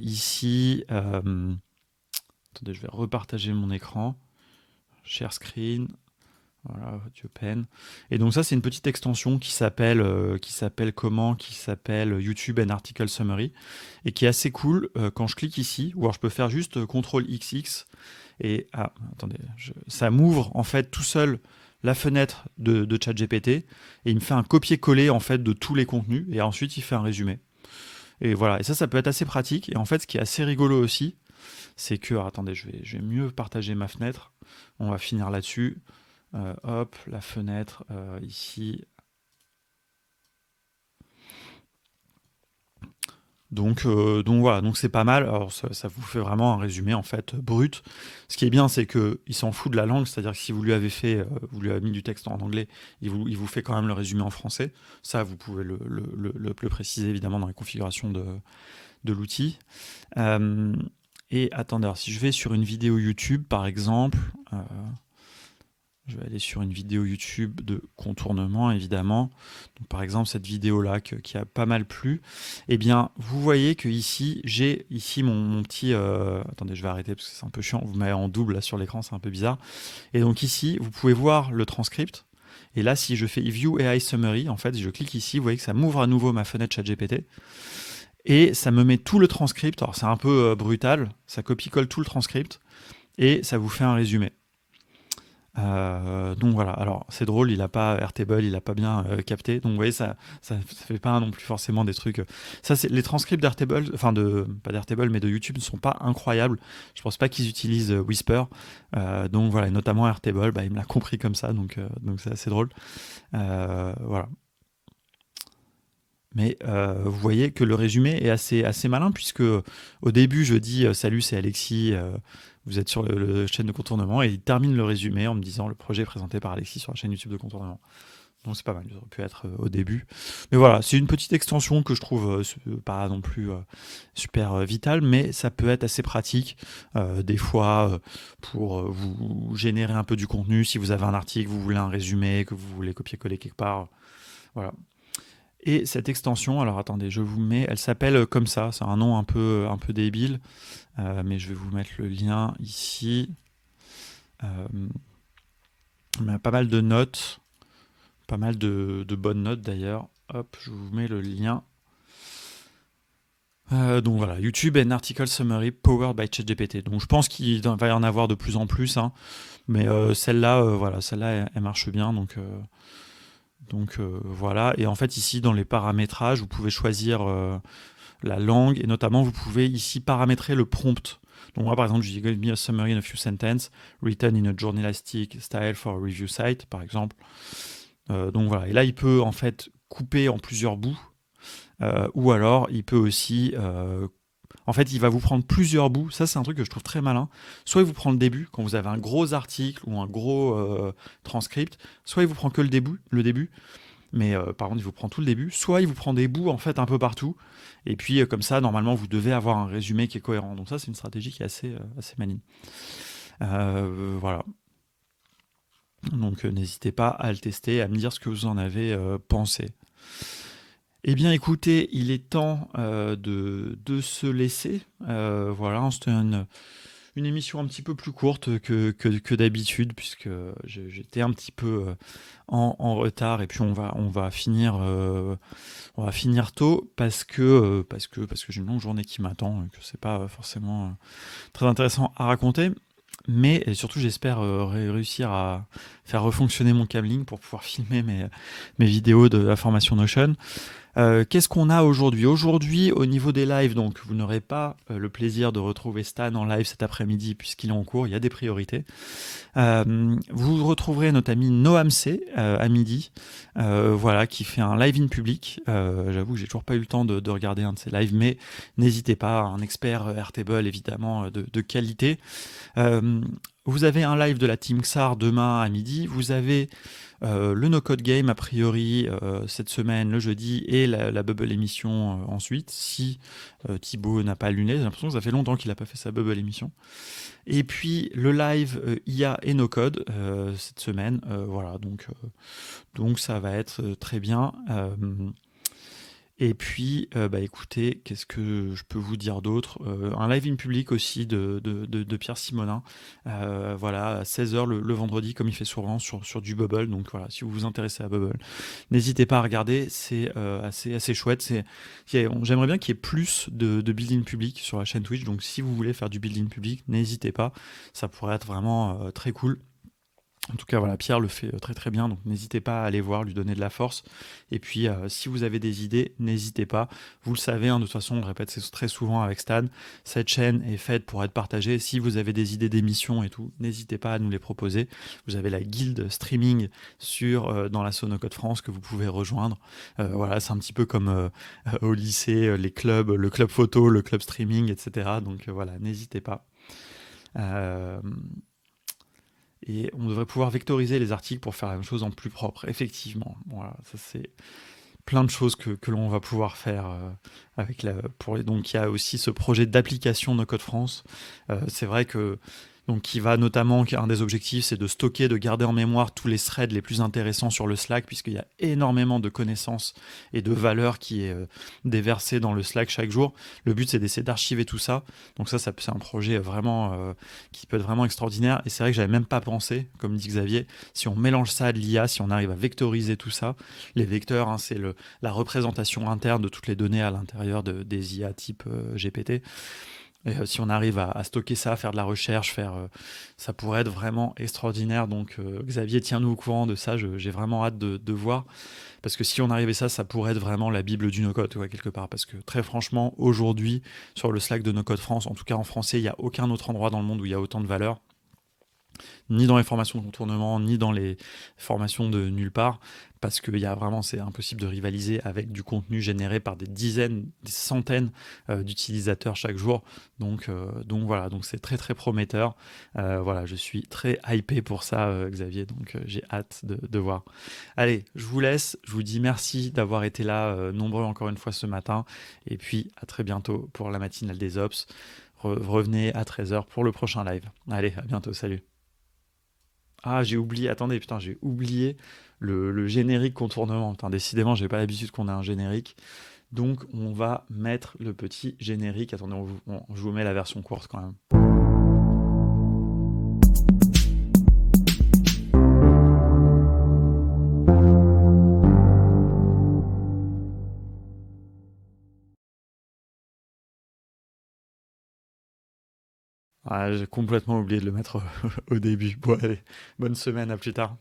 Ici, attendez, je vais repartager mon écran. Share screen. Voilà, Open. Et donc ça, c'est une petite extension qui s'appelle YouTube and Article Summary et qui est assez cool. Quand je clique ici, ou alors je peux faire juste CTRL XX et attendez, ça m'ouvre en fait tout seul la fenêtre de ChatGPT et il me fait un copier-coller en fait de tous les contenus et ensuite il fait un résumé. Et voilà, et ça peut être assez pratique. Et en fait, ce qui est assez rigolo aussi, c'est que attendez, je vais mieux partager ma fenêtre. On va finir là-dessus. Hop, la fenêtre ici. Donc voilà, donc c'est pas mal. Alors ça vous fait vraiment un résumé en fait brut. Ce qui est bien, c'est que il s'en fout de la langue, c'est-à-dire que si vous lui avez vous lui avez mis du texte en anglais, il vous fait quand même le résumé en français. Ça, vous pouvez le préciser évidemment dans les configurations de l'outil. Et attendez, alors, si je vais sur une vidéo YouTube par exemple. Je vais aller sur une vidéo YouTube de contournement, évidemment. Donc, par exemple, cette vidéo-là qui a pas mal plu. Eh bien, vous voyez que ici, j'ai ici mon petit... attendez, je vais arrêter parce que c'est un peu chiant. Vous m'avez en double là sur l'écran, c'est un peu bizarre. Et donc ici, vous pouvez voir le transcript. Et là, si je fais View AI Summary, en fait, je clique ici, vous voyez que ça m'ouvre à nouveau ma fenêtre ChatGPT. Et ça me met tout le transcript. Alors, c'est un peu brutal. Ça copie-colle tout le transcript. Et ça vous fait un résumé. Donc voilà, alors c'est drôle, il a pas Airtable, il a pas bien capté, donc vous voyez ça fait pas non plus forcément des trucs. Ça c'est les transcripts d'Airtable, enfin pas d'Airtable mais de YouTube ne sont pas incroyables. Je pense pas qu'ils utilisent Whisper, donc voilà, et notamment Airtable, il me l'a compris comme ça, donc c'est assez drôle. Voilà. Mais vous voyez que le résumé est assez malin puisque au début je dis salut, c'est Alexis, vous êtes sur le chaîne de contournement, et il termine le résumé en me disant le projet est présenté par Alexis sur la chaîne YouTube de contournement. Donc c'est pas mal, ça aurait pu être au début. Mais voilà, c'est une petite extension que je trouve pas non plus super vitale, mais ça peut être assez pratique des fois pour vous générer un peu du contenu. Si vous avez un article, vous voulez un résumé, que vous voulez copier-coller quelque part. Voilà. Et cette extension, alors attendez, je vous mets, elle s'appelle comme ça, c'est un nom un peu débile, mais je vais vous mettre le lien ici. On a pas mal de notes, pas mal de bonnes notes d'ailleurs. Hop, je vous mets le lien. Donc voilà, YouTube and Article Summary Powered by ChatGPT. Donc je pense qu'il va y en avoir de plus en plus, hein, mais celle-là, voilà, celle-là, elle marche bien, donc voilà. Et en fait ici dans les paramétrages, vous pouvez choisir la langue, et notamment vous pouvez ici paramétrer le prompt. Donc moi par exemple je dis give me a summary in a few sentences written in a journalistic style for a review site par exemple. Donc voilà, et là il peut en fait couper en plusieurs bouts, ou alors il peut aussi en fait, il va vous prendre plusieurs bouts. Ça, c'est un truc que je trouve très malin. Soit il vous prend le début, quand vous avez un gros article ou un gros transcript. Soit il vous prend que le début. Mais par contre, il vous prend tout le début. Soit il vous prend des bouts, en fait, un peu partout. Et puis, comme ça, normalement, vous devez avoir un résumé qui est cohérent. Donc ça, c'est une stratégie qui est assez maligne. Voilà. Donc, n'hésitez pas à le tester, à me dire ce que vous en avez pensé. Eh bien, écoutez, il est temps de se laisser. Voilà, c'était une émission un petit peu plus courte que d'habitude, puisque j'étais un petit peu en retard, et puis on va finir tôt parce que j'ai une longue journée qui m'attend, et que c'est pas forcément très intéressant à raconter. Mais et surtout, j'espère réussir à faire refonctionner mon câbling pour pouvoir filmer mes vidéos de la formation Notion. Qu'est-ce qu'on a aujourd'hui? Aujourd'hui, au niveau des lives, donc vous n'aurez pas le plaisir de retrouver Stan en live cet après-midi puisqu'il est en cours, il y a des priorités. Vous retrouverez notre ami Noam C à midi, voilà, qui fait un live in public. J'avoue que j'ai toujours pas eu le temps de regarder un de ses lives, mais n'hésitez pas, un expert Airtable évidemment de qualité. Euh, vous avez un live de la Team XAR demain à midi. Vous avez le No Code Game a priori cette semaine, le jeudi, et la Bubble émission ensuite, si Thibaut n'a pas luné. J'ai l'impression que ça fait longtemps qu'il n'a pas fait sa Bubble émission. Et puis le live IA et No Code cette semaine. Voilà, donc ça va être très bien. Et puis, bah écoutez, qu'est-ce que je peux vous dire d'autre? Un live in public aussi de Pierre Simonin, voilà, à 16h le vendredi, comme il fait souvent sur du Bubble. Donc voilà, si vous vous intéressez à Bubble, n'hésitez pas à regarder, c'est assez chouette. J'aimerais bien qu'il y ait plus de build-in public sur la chaîne Twitch, donc si vous voulez faire du build-in public, n'hésitez pas, ça pourrait être vraiment très cool. En tout cas, voilà, Pierre le fait très très bien, donc n'hésitez pas à aller voir, lui donner de la force. Et puis, si vous avez des idées, n'hésitez pas. Vous le savez, hein, de toute façon, on le répète très souvent avec Stan, cette chaîne est faite pour être partagée. Si vous avez des idées d'émissions et tout, n'hésitez pas à nous les proposer. Vous avez la guilde streaming dans la Sonocode France que vous pouvez rejoindre. Voilà, c'est un petit peu comme au lycée, les clubs, le club photo, le club streaming, etc. Donc voilà, n'hésitez pas. Euh, et on devrait pouvoir vectoriser les articles pour faire la même chose en plus propre. Effectivement, voilà, ça c'est plein de choses que l'on va pouvoir faire donc il y a aussi ce projet d'application No Code France. C'est vrai que donc qui va notamment, un des objectifs, c'est de stocker, de garder en mémoire tous les threads les plus intéressants sur le Slack, puisqu'il y a énormément de connaissances et de valeur qui est déversée dans le Slack chaque jour. Le but, c'est d'essayer d'archiver tout ça. Donc ça c'est un projet vraiment qui peut être vraiment extraordinaire. Et c'est vrai que j'avais même pas pensé, comme dit Xavier, si on mélange ça à de l'IA, si on arrive à vectoriser tout ça, les vecteurs, hein, c'est la représentation interne de toutes les données à l'intérieur des IA type GPT. Et si on arrive à stocker ça, faire de la recherche, ça pourrait être vraiment extraordinaire. Donc Xavier, tiens-nous au courant de ça. J'ai vraiment hâte de voir. Parce que si on arrivait à ça, ça pourrait être vraiment la Bible du no-code, ouais, quelque part. Parce que très franchement, aujourd'hui, sur le Slack de No Code France, en tout cas en français, il n'y a aucun autre endroit dans le monde où il y a autant de valeur, ni dans les formations de contournement, ni dans les formations de nulle part, parce que c'est impossible de rivaliser avec du contenu généré par des dizaines, des centaines d'utilisateurs chaque jour. Donc voilà, donc c'est très très prometteur. Voilà, je suis très hypé pour ça, Xavier, donc j'ai hâte de voir. Allez, je vous laisse, je vous dis merci d'avoir été là, nombreux encore une fois ce matin, et puis à très bientôt pour la matinale des Ops. Revenez à 13h pour le prochain live. Allez, à bientôt, salut. Ah, j'ai oublié, attendez, putain, j'ai oublié le générique contournement. Putain, décidément, j'ai pas l'habitude qu'on ait un générique. Donc, on va mettre le petit générique. Attendez, je vous mets la version courte quand même. Ah, j'ai complètement oublié de le mettre au début. Bon, allez, bonne semaine, à plus tard.